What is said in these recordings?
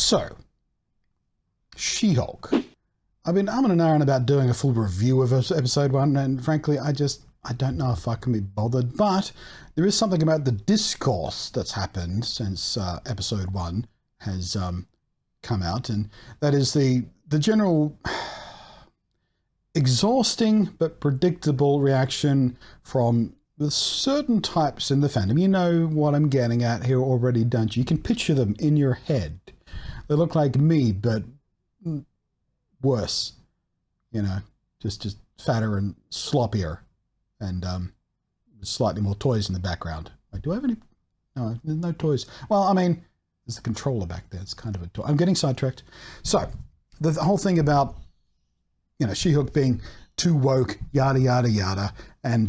So, She-Hulk. I've been umming and ahhing about doing a full review of episode 1, and frankly, I don't know if I can be bothered, but there is something about the discourse that's happened since episode 1 has come out, and that is the general exhausting but predictable reaction from the certain types in the fandom. You know what I'm getting at here already, don't you? You can picture them in your head. They look like me, but worse, you know, just fatter and sloppier, and slightly more toys in the background. Like, do I have any? No, there's no toys. Well, I mean, there's a controller back there. It's kind of a toy. I'm getting sidetracked. So the whole thing about, you know, She-Hulk being too woke, yada yada yada, and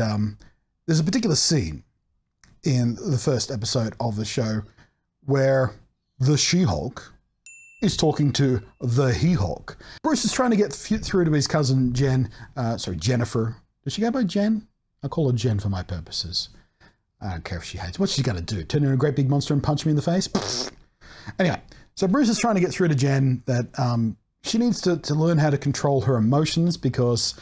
there's a particular scene in the first episode of the show where the She-Hulk is talking to the He-Hulk. Bruce is trying to get through to his cousin Jennifer. Does she go by Jen? I call her Jen for my purposes. I don't care if she hates. What's she going to do? Turn into a great big monster and punch me in the face? Anyway, so Bruce is trying to get through to Jen that she needs to learn how to control her emotions, because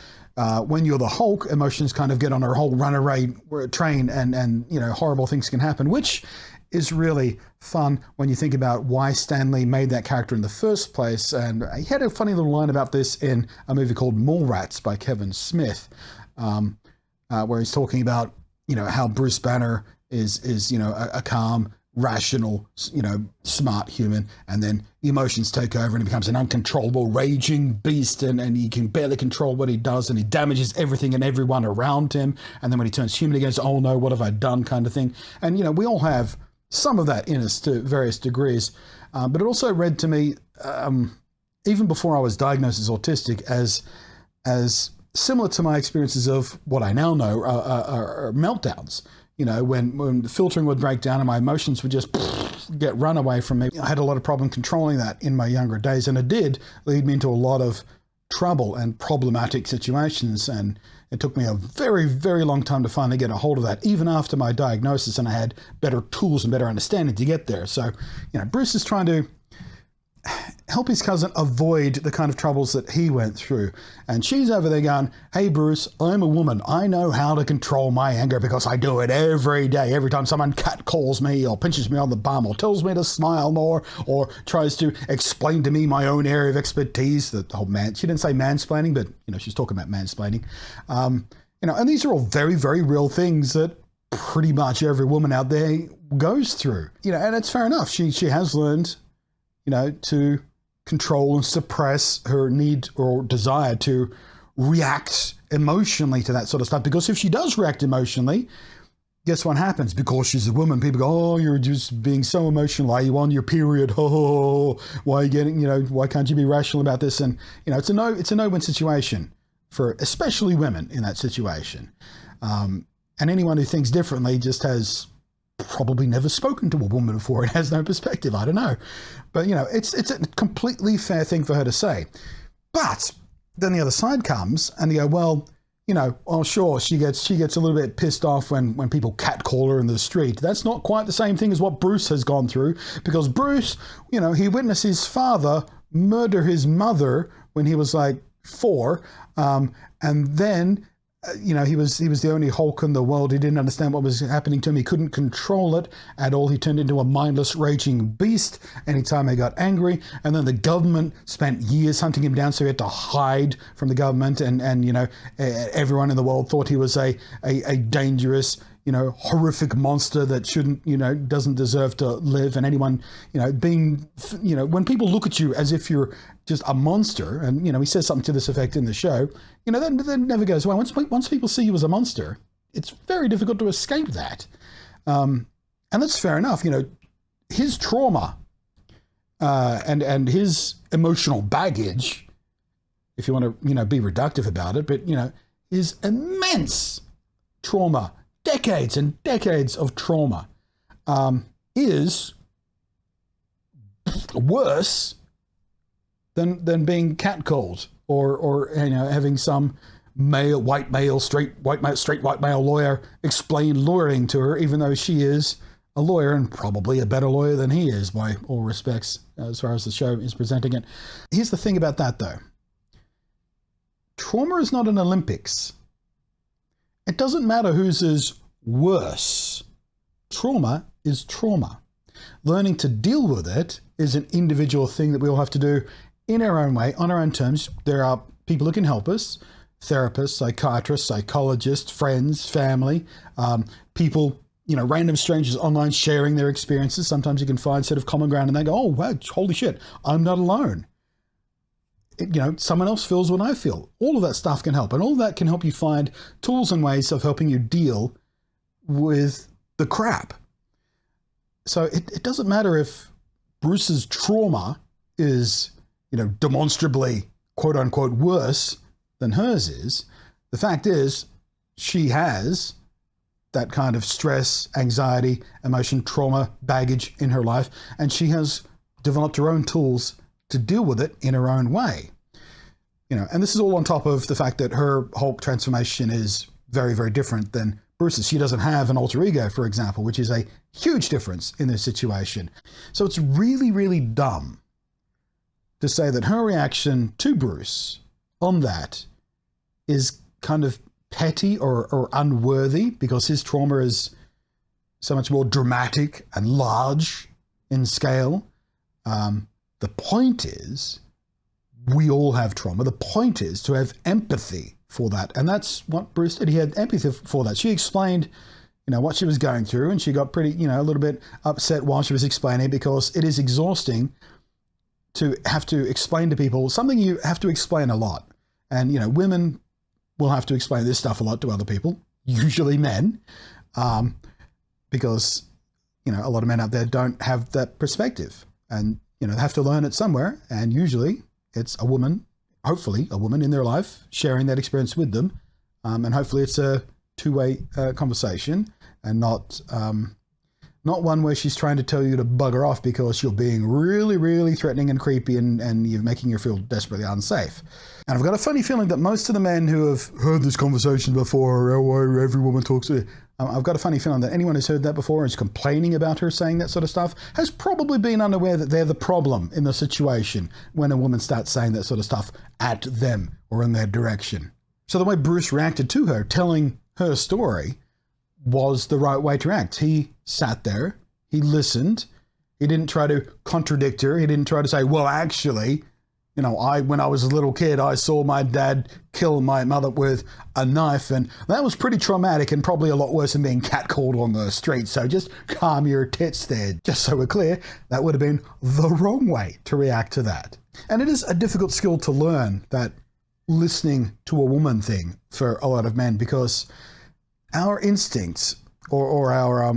when you're the Hulk, emotions kind of get on her whole runaway train, and you know, horrible things can happen, which is really fun when you think about why Stan Lee made that character in the first place. And he had a funny little line about this in a movie called Mallrats by Kevin Smith, where he's talking about, you know, how Bruce Banner is you know, a calm, rational, you know, smart human, and then emotions take over and he becomes an uncontrollable raging beast, and he can barely control what he does, and he damages everything and everyone around him, and then when he turns human again, it's, oh no, what have I done, kind of thing. And you know, we all have some of that in us to various degrees, but it also read to me, even before I was diagnosed as autistic, as similar to my experiences of what I now know are meltdowns. You know, when the filtering would break down and my emotions would just get run away from me. I had a lot of problem controlling that in my younger days, and it did lead me into a lot of trouble and problematic situations, and it took me a very, very long time to finally get a hold of that, even after my diagnosis, and I had better tools and better understanding to get there. So, you know, Bruce is trying to help his cousin avoid the kind of troubles that he went through. And she's over there going, hey, Bruce, I'm a woman. I know how to control my anger because I do it every day. Every time someone catcalls me or pinches me on the bum or tells me to smile more or tries to explain to me my own area of expertise, the whole she didn't say mansplaining, but, you know, she's talking about mansplaining. You know, and these are all very, very real things that pretty much every woman out there goes through. You know, and it's fair enough. She has learned, you know, to control and suppress her need or desire to react emotionally to that sort of stuff. Because if she does react emotionally, guess what happens? Because she's a woman, people go, oh, you're just being so emotional. Are you on your period? Oh, why are you getting, you know, why can't you be rational about this? And, you know, it's a no-win situation for especially women in that situation. And anyone who thinks differently just has probably never spoken to a woman before and has no perspective. I don't know. But, you know, it's a completely fair thing for her to say. But then the other side comes and you go, well, you know, oh, sure, she gets a little bit pissed off when people catcall her in the street. That's not quite the same thing as what Bruce has gone through, because Bruce, you know, he witnessed his father murder his mother when he was like 4. And then you know, he was the only Hulk in the world. He didn't understand what was happening to him. He couldn't control it at all. He turned into a mindless, raging beast anytime he got angry. And then the government spent years hunting him down, so he had to hide from the government. And you know, everyone in the world thought he was a dangerous, you know, horrific monster that shouldn't, you know, doesn't deserve to live. And anyone, you know, being, you know, when people look at you as if you're just a monster, and, you know, he says something to this effect in the show, you know, that never goes away. Once people see you as a monster, it's very difficult to escape that. And that's fair enough. You know, his trauma and his emotional baggage, if you want to, you know, be reductive about it, but, you know, his immense trauma, decades and decades of trauma, is worse than being catcalled or you know, having some straight white male lawyer explain luring to her, even though she is a lawyer, and probably a better lawyer than he is by all respects, as far as the show is presenting it. Here's the thing about that, though. Trauma is not an Olympics. It doesn't matter whose is worse. Trauma is trauma. Learning to deal with it is an individual thing that we all have to do in our own way, on our own terms. There are people who can help us, therapists, psychiatrists, psychologists, friends, family, people, random strangers online sharing their experiences. Sometimes you can find sort of common ground and they go, oh, wow, holy shit, I'm not alone. Someone else feels what I feel. All of that stuff can help. And all of that can help you find tools and ways of helping you deal with the crap. So it doesn't matter if Bruce's trauma is, demonstrably, quote unquote, worse than hers is. The fact is, she has that kind of stress, anxiety, emotion, trauma, baggage in her life, and she has developed her own tools to deal with it in her own way. And this is all on top of the fact that her whole transformation is very, very different than Bruce's. She doesn't have an alter ego, for example, which is a huge difference in this situation. So it's really, really dumb to say that her reaction to Bruce on that is kind of petty or unworthy because his trauma is so much more dramatic and large in scale. The point is, we all have trauma. The point is to have empathy for that. And that's what Bruce did. He had empathy for that. She explained, what she was going through, and she got pretty, a little bit upset while she was explaining, because it is exhausting to have to explain to people something you have to explain a lot. And, women will have to explain this stuff a lot to other people, usually men, because, a lot of men out there don't have that perspective, and, they have to learn it somewhere. And usually it's a woman, hopefully a woman in their life, sharing that experience with them. And hopefully it's a two-way conversation, and not one where she's trying to tell you to bugger off because you're being really, really threatening and creepy and you're making her feel desperately unsafe. And I've got a funny feeling that most of the men who have heard this conversation before, oh, every woman talks to I've got a funny feeling that anyone who's heard that before and is complaining about her saying that sort of stuff has probably been unaware that they're the problem in the situation when a woman starts saying that sort of stuff at them or in their direction. So the way Bruce reacted to her, telling her story, was the right way to act. He sat there, he listened, he didn't try to contradict her, he didn't try to say, well, actually, when I was a little kid, I saw my dad kill my mother with a knife, and that was pretty traumatic and probably a lot worse than being catcalled on the street. So just calm your tits there. Just so we're clear, that would have been the wrong way to react to that. And it is a difficult skill to learn, that listening to a woman thing, for a lot of men, because our instincts or our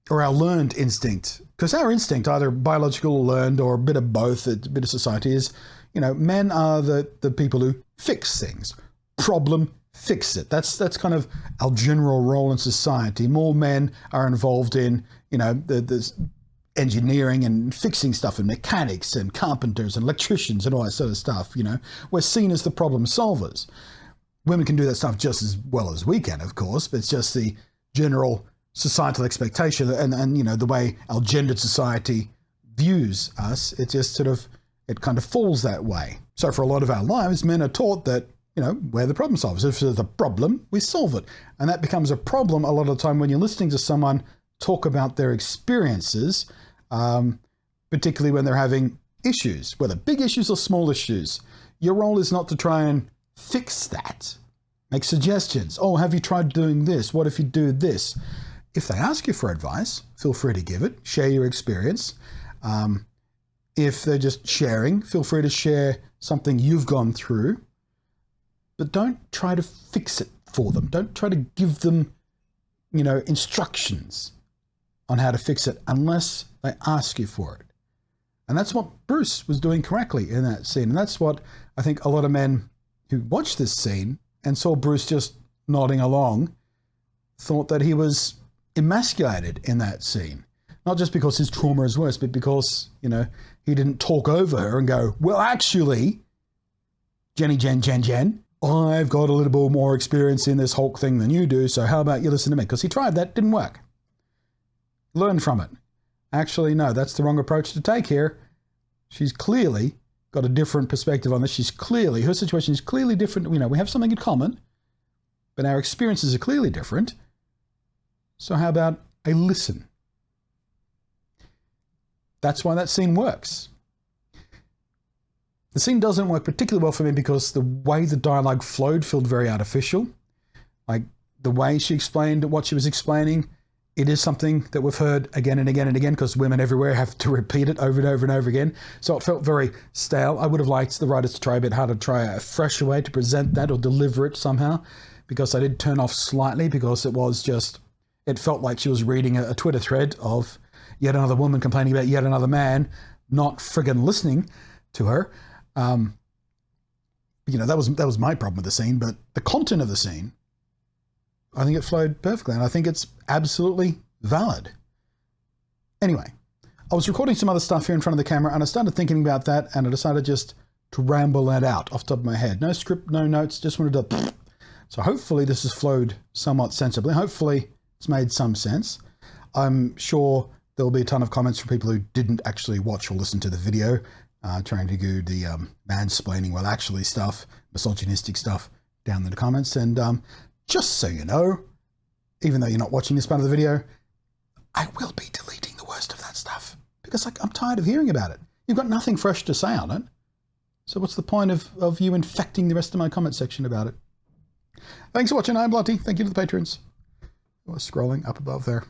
learned instinct, because our instinct, either biological or learned or a bit of both, a bit of society, is, men are the people who fix things. Problem, fix it. That's kind of our general role in society. More men are involved in, the engineering and fixing stuff, and mechanics and carpenters and electricians and all that sort of stuff. We're seen as the problem solvers. Women can do that stuff just as well as we can, of course, but it's just the general societal expectation and the way our gendered society views us. It just it kind of falls that way. So for a lot of our lives, men are taught that, we're the problem solvers. If there's a problem, we solve it. And that becomes a problem a lot of the time when you're listening to someone talk about their experiences, particularly when they're having issues, whether big issues or small issues. Your role is not to try and fix that. Make suggestions. Oh, have you tried doing this? What if you do this? If they ask you for advice, feel free to give it. Share your experience. If they're just sharing, feel free to share something you've gone through. But don't try to fix it for them. Don't try to give them, instructions on how to fix it unless they ask you for it. And that's what Bruce was doing correctly in that scene. And that's what I think a lot of men who watched this scene and saw Bruce just nodding along thought that he was emasculated in that scene. Not just because his trauma is worse, but because, he didn't talk over her and go, well, actually, Jenny, Jen, I've got a little bit more experience in this Hulk thing than you do, so how about you listen to me? Because he tried that, didn't work. Learn from it. Actually, no, that's the wrong approach to take here. She's clearly got a different perspective on this. Her situation is clearly different. You know, we have something in common, but our experiences are clearly different. So how about a listen? That's why that scene works. The scene doesn't work particularly well for me because the way the dialogue flowed felt very artificial. Like the way she explained what she was explaining, it is something that we've heard again and again and again because women everywhere have to repeat it over and over and over again. So it felt very stale. I would have liked the writers to try a bit harder, to try a fresher way to present that or deliver it somehow, because I did turn off slightly because it felt like she was reading a Twitter thread of yet another woman complaining about yet another man not friggin' listening to her. You know, that was my problem with the scene, but the content of the scene, I think it flowed perfectly, and I think it's absolutely valid. Anyway, I was recording some other stuff here in front of the camera, and I started thinking about that, and I decided just to ramble that out off the top of my head. No script, no notes, just wanted to... So hopefully this has flowed somewhat sensibly. Hopefully it's made some sense. I'm sure there'll be a ton of comments from people who didn't actually watch or listen to the video, trying to do the mansplaining, well, actually stuff, misogynistic stuff down in the comments. And just so you know, even though you're not watching this part of the video, I will be deleting the worst of that stuff because I'm tired of hearing about it. You've got nothing fresh to say on it. So what's the point of you infecting the rest of my comment section about it? Thanks for watching. I'm Blotty. Thank you to the patrons who are scrolling up above there.